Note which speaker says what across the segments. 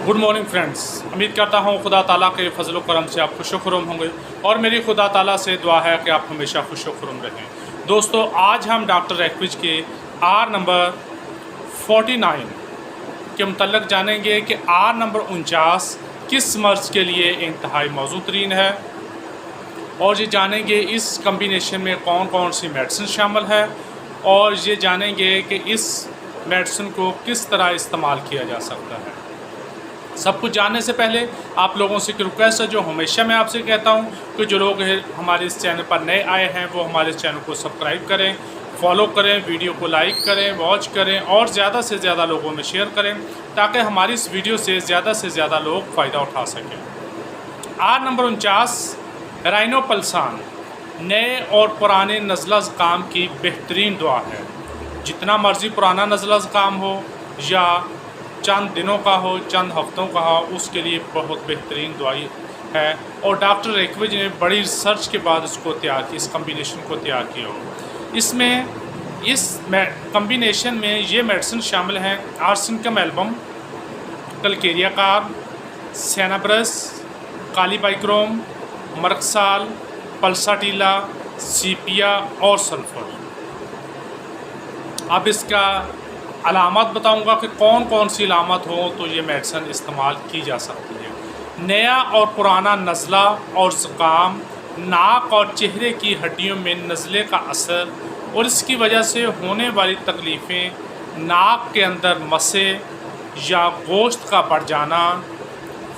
Speaker 1: Good morning friends. उम्मीद करता हूँ खुदा ताला के फजल व करम से आप खुश व खुर्रम होंगे और मेरी खुदा ताला से दुआ है कि आप हमेशा खुश व खुर्रम रहें। दोस्तों, आज हम डॉक्टर एक्विज के आर नंबर 49 के मुतल्लक जानेंगे कि आर नंबर 49 किस मर्ज़ के लिए इंतहाई मौजू तरीन है, और ये जानेंगे इस कम्बिनेशन में कौन कौन सी मेडिसिन शामिल है, और ये जानेंगे कि इस मेडिसिन को किस तरह इस्तेमाल किया जा सकता है। सब कुछ जानने से पहले आप लोगों से एक रिक्वेस्ट है, जो हमेशा मैं आपसे कहता हूं कि जो लोग हमारे इस चैनल पर नए आए हैं वो हमारे इस चैनल को सब्सक्राइब करें, फॉलो करें, वीडियो को लाइक करें, वॉच करें और ज़्यादा से ज़्यादा लोगों में शेयर करें ताकि हमारी इस वीडियो से ज़्यादा लोग फ़ायदा उठा सकें। आर नंबर 49 राइनोपल्सान नए और पुराने नज़ला ज़ुकाम की बेहतरीन दवा है। जितना मर्ज़ी पुराना नज़ला ज़ुकाम हो या चंद दिनों का हो, चंद हफ्तों का हो, उसके लिए बहुत बेहतरीन दवाई है। और डॉक्टर एक्विज ने बड़ी रिसर्च के बाद इसको तैयार की, इस कम्बिनेशन को तैयार किया हो। इसमें इस कम्बिनेशन में ये मेडिसिन शामिल हैं: arsenicum album, calcarea carb, cinnabaris, kali bichrome, merc sol, pulsatilla, sepia और सल्फर। अब इसका अलामत बताऊंगा कि कौन कौन सी अलामत हो तो ये मेडिसिन इस्तेमाल की जा सकती है। नया और पुराना नज़ला और ज़ुकाम, नाक और चेहरे की हड्डियों में नज़ले का असर और इसकी वजह से होने वाली तकलीफ़ें, नाक के अंदर मसे या गोश्त का बढ़ जाना,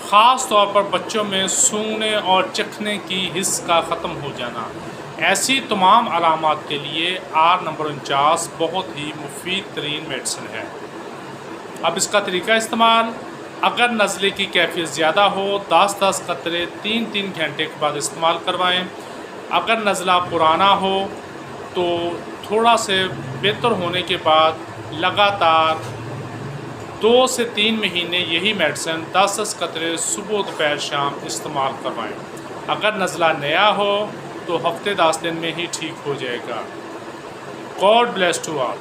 Speaker 1: ख़ास तौर पर बच्चों में सूंघने और चखने की हिस्स का ख़त्म हो जाना, ऐसी तमाम अलामात के लिए आर नंबर 49 बहुत ही मुफीद तरीन मेडिसिन है। अब इसका तरीका इस्तेमाल: अगर नज़ले की कैफियत ज़्यादा हो 10-10 कतरे 3-3 घंटे के बाद इस्तेमाल करवाएं। अगर नज़ला पुराना हो तो थोड़ा से बेहतर होने के बाद लगातार 2 से 3 महीने यही मेडिसिन 10-10 कतरे सुबह दोपहर शाम इस्तेमाल करवाएं। अगर नज़ला नया हो तो हफ्ते 10 दिन में ही ठीक हो जाएगा। God bless to all.